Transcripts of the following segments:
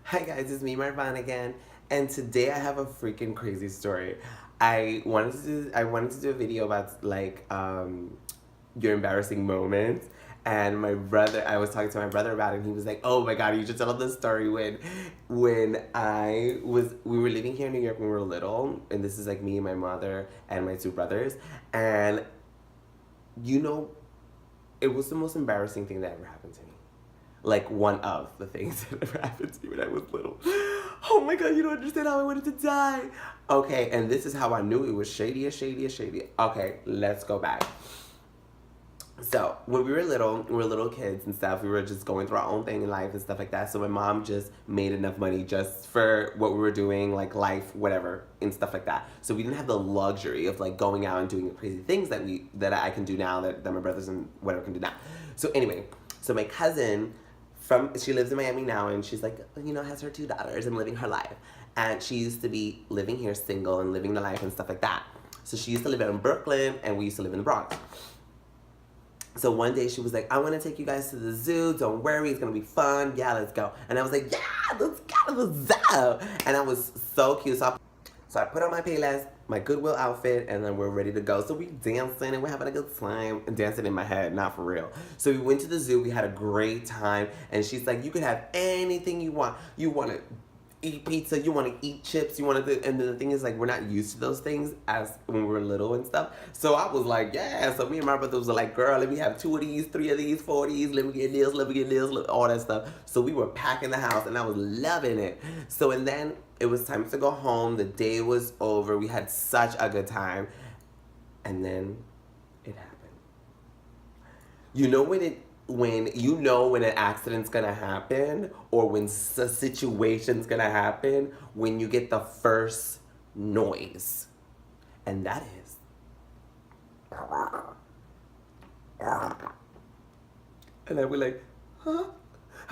Hi guys, it's me, Marvan again, and today I have a freaking crazy story. I wanted to do a video about your embarrassing moments, and I was talking to my brother about it, and he was like, "Oh my God, you should tell this story when we were living here in New York when we were little, and this is like me, my mother, and my two brothers, and you know, it was the most embarrassing thing that ever happened to me." Like one of the things that ever happened to me when I was little. Oh my God, you don't understand how I wanted to die. Okay, and this is how I knew it was shady as shady as shady. Okay, let's go back. So when we were little kids and stuff. We were just going through our own thing in life and stuff like that. So my mom just made enough money just for what we were doing, like life, whatever, and stuff like that. So we didn't have the luxury of like going out and doing the crazy things that I can do now, that my brothers and whatever can do now. So anyway, so my cousin she lives in Miami now, and she's like, has her two daughters and living her life. And she used to be living here single and living the life and stuff like that. So she used to live in Brooklyn, and we used to live in the Bronx. So one day she was like, "I want to take you guys to the zoo. Don't worry, it's going to be fun. Yeah, let's go." And I was like, "Yeah, let's go to the zoo." And I was so cute. So I put on my Payless, my Goodwill outfit, and then we're ready to go. So we dancing and we're having a good time. Dancing in my head, not for real. So we went to the zoo. We had a great time. And she's like, "You can have anything you want. You want to eat pizza, you want to eat chips, you want to," and the thing is, like, we're not used to those things as when we were little and stuff. So I was like, yeah. So me and my brothers were like, "Girl, let me have 2 of these, 3 of these, 4 of these, let me get this, all that stuff." So we were packing the house, and I was loving it. So, and then it was time to go home. The day was over. We had such a good time. And then it happened. When an accident's gonna happen, or when a situation's gonna happen, when you get the first noise, and that is, and I was like, "Huh?"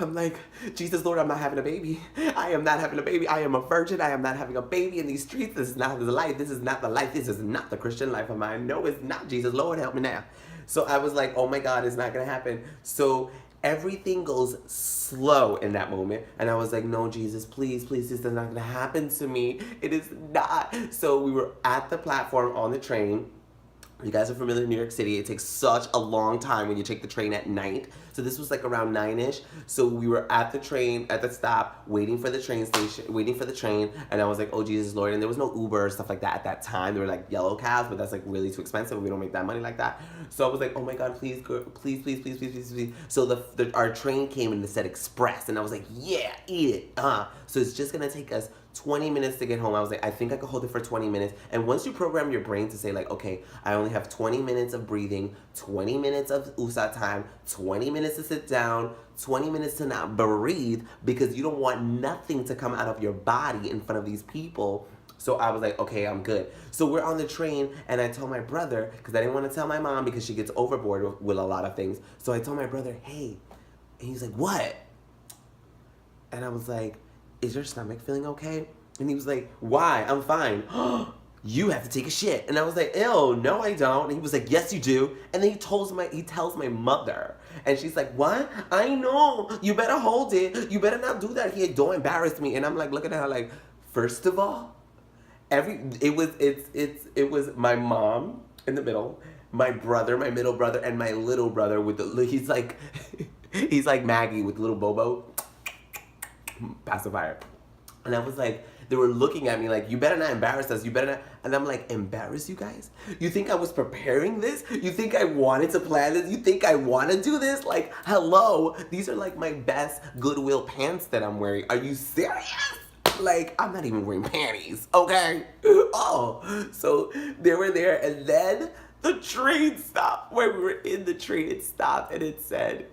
I'm like, "Jesus Lord, I'm not having a baby. I am not having a baby. I am a virgin. I am not having a baby in these streets. This is not the life. This is not the life. This is not the Christian life of mine. No, it's not. Jesus Lord, help me now." So I was like, "Oh my God, it's not gonna happen." So everything goes slow in that moment, and I was like, "No, Jesus, please, please, this is not gonna happen to me. It is not." So we were at the platform on the train. You guys are familiar with New York City. It takes such a long time when you take the train at night. So this was like around 9-ish. So we were at the train, at the stop, waiting for the train station, waiting for the train. And I was like, "Oh, Jesus Lord." And there was no Uber or stuff like that at that time. There were like yellow cabs, but that's like really too expensive. We don't make that money like that. So I was like, "Oh my God, please, girl, please, please, please, please, please, please." So our train came and it said express. And I was like, "Yeah, eat it. So it's just going to take us 20 minutes to get home." I was like, "I think I could hold it for 20 minutes. And once you program your brain to say like, "Okay, I only have 20 minutes of breathing, 20 minutes of USA time, 20 minutes to sit down, 20 minutes to not breathe," because you don't want nothing to come out of your body in front of these people. So I was like, "Okay, I'm good." So we're on the train, and I told my brother, because I didn't want to tell my mom because she gets overboard with a lot of things. So I told my brother, "Hey," and he's like, "What?" And I was like, "Is your stomach feeling okay?" And he was like, "Why? I'm fine." "You have to take a shit." And I was like, "Ew, no I don't." And he was like, "Yes you do." And then he tells my mother. And she's like, "What? I know. You better hold it. You better not do that here. Don't embarrass me." And I'm like looking at her like, first of all, it was my mom in the middle, my brother, my middle brother, and my little brother he's like he's like Maggie with little Bobo pacifier. And I was like, they were looking at me like, "You better not embarrass us. You better not." And I'm like, "Embarrass you guys? You think I was preparing this? You think I wanted to plan this? You think I want to do this? Like, hello, these are like my best Goodwill pants that I'm wearing. Are you serious? Like, I'm not even wearing panties, okay?" Oh, so they were there, and then the train stopped. When we were in the train, it stopped, and it said,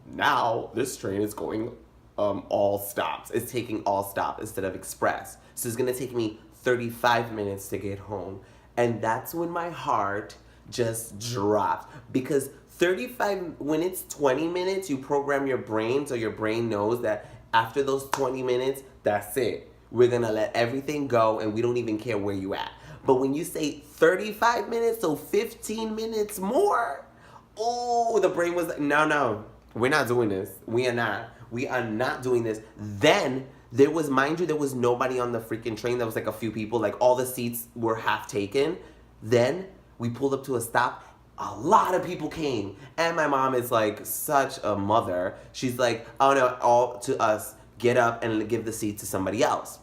"Now this train is going all stops. It's taking all stops instead of express. So it's gonna take me 35 minutes to get home." And that's when my heart just dropped, because when it's 20 minutes, you program your brain so your brain knows that after those 20 minutes, that's it. We're gonna let everything go, and we don't even care where you at. But when you say 35 minutes, so 15 minutes more, oh, the brain was like, "No, no, we're not doing this. We are not doing this." Then There was, mind you, there was nobody on the freaking train. There was like a few people. Like all the seats were half taken. Then we pulled up to a stop. A lot of people came. And my mom is like such a mother. She's like, oh no, all to us, get up and give the seat to somebody else.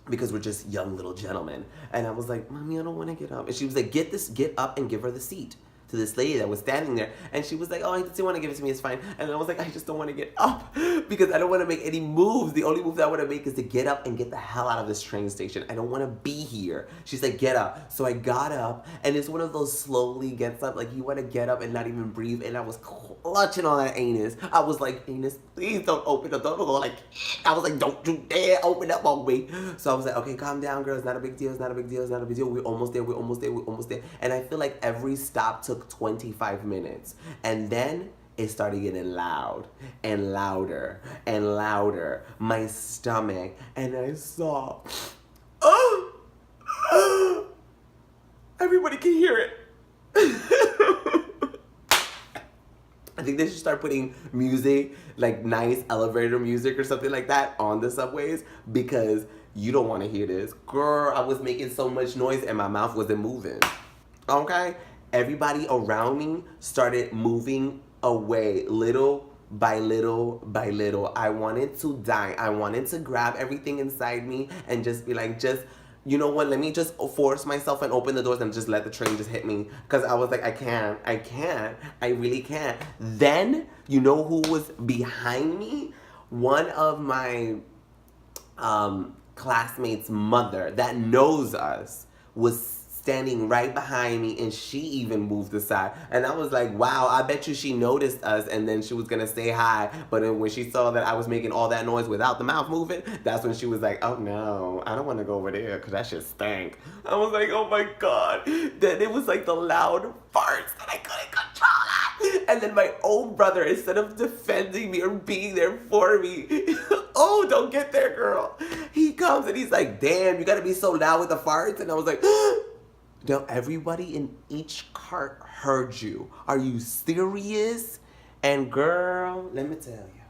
Because we're just young little gentlemen. And I was like, Mommy, I don't want to get up. And she was like, get up and give her the seat. To this lady that was standing there. And she was like, oh, I still want to give it to me, it's fine. And I was like, I just don't want to get up because I don't want to make any moves. The only move that I want to make is to get up and get the hell out of this train station. I don't want to be here. She's like, get up. So I got up, and it's one of those slowly gets up, like you want to get up and not even breathe. And I was clutching on that anus. I was like, anus, please don't open the door. Like, I was like, don't you dare open up on me. So I was like, okay, calm down, girl. It's not a big deal. It's not a big deal. It's not a big deal. We're almost there. We're almost there. We're almost there. And I feel like every stop took 25 minutes. And then it started getting loud and louder and louder. My stomach. And I saw, everybody can hear it. I think they should start putting music, like nice elevator music or something like that on the subways, because you don't want to hear this. Girl, I was making so much noise and my mouth wasn't moving. Okay? Everybody around me started moving away little by little by little. I wanted to die. I wanted to grab everything inside me and just be like, you know what, let me just force myself and open the doors and just let the train just hit me. Because I was like, I really can't. Then, you know who was behind me? One of my classmates' mother that knows us was standing right behind me, and she even moved aside. And I was like, wow, I bet you she noticed us, and then she was gonna say hi. But then when she saw that I was making all that noise without the mouth moving, that's when she was like, oh no, I don't want to go over there because that shit stank. I was like, oh my god. Then it was like the loud farts that I couldn't control. And then my own brother, instead of defending me or being there for me, oh, don't get there, girl. He comes and he's like, damn, you gotta be so loud with the farts. And I was like, now everybody in each cart heard you. Are you serious? And girl, let me tell you,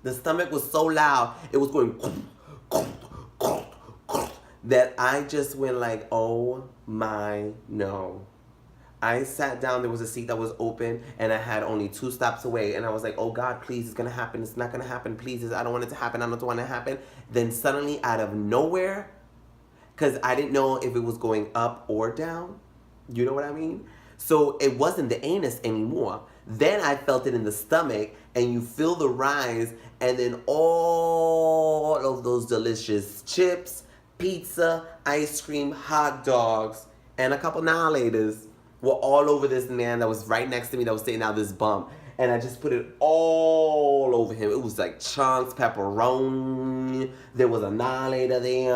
the stomach was so loud, it was going that I just went like, oh my no. I sat down, there was a seat that was open, and I had only 2 stops away, and I was like, oh God, please, it's gonna happen, it's not gonna happen, please, I don't want it to happen, I don't want it to happen. Then suddenly, out of nowhere, because I didn't know if it was going up or down, you know what I mean? So it wasn't the anus anymore. Then I felt it in the stomach, and you feel the rise, and then all of those delicious chips, pizza, ice cream, hot dogs, and a couple now laters were all over this man that was right next to me that was sitting out this bump. And I just put it all over him. It was like chunks, pepperoni. There was a annihilator there.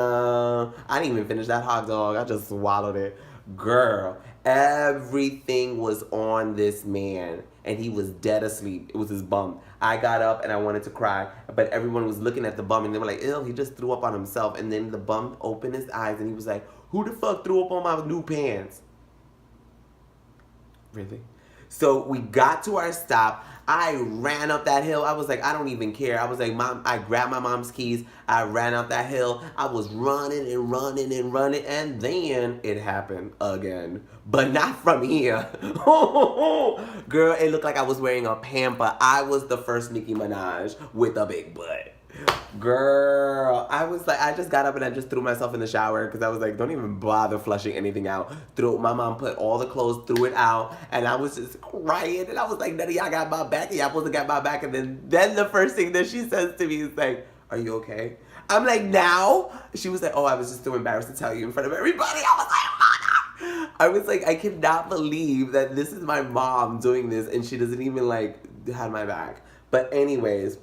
I didn't even finish that hot dog. I just swallowed it. Girl, everything was on this man. And he was dead asleep. It was his bum. I got up and I wanted to cry. But everyone was looking at the bum and they were like, ew, he just threw up on himself. And then the bum opened his eyes and he was like, who the fuck threw up on my new pants? Really? So we got to our stop. I ran up that hill. I was like, I don't even care. I was like, Mom, I grabbed my mom's keys. I ran up that hill. I was running and running and running. And then it happened again. But not from here. Girl, it looked like I was wearing a pamper. I was the first Nicki Minaj with a big butt. Girl, I was like, I just got up and I just threw myself in the shower because I was like, don't even bother flushing anything out. My mom put all the clothes, threw it out, and I was just crying, and I was like, none of y'all got my back, and y'all supposed to get my back. And then the first thing that she says to me is like, are you okay? I'm like, now? She was like, oh, I was just too embarrassed to tell you in front of everybody. I was like, Mother! I was like, I cannot believe that this is my mom doing this, and she doesn't even like have my back. But anyways,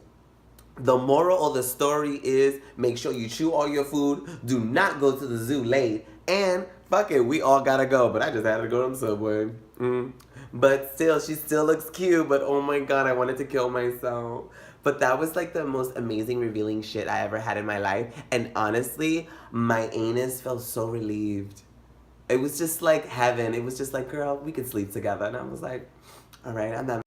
the moral of the story is make sure you chew all your food. Do not go to the zoo late. And fuck it, we all gotta go. But I just had to go on the subway. But still, she still looks cute. But oh my God, I wanted to kill myself. But that was like the most amazing, revealing shit I ever had in my life. And honestly, my anus felt so relieved. It was just like heaven. It was just like, girl, we could sleep together. And I was like, all right, I'm not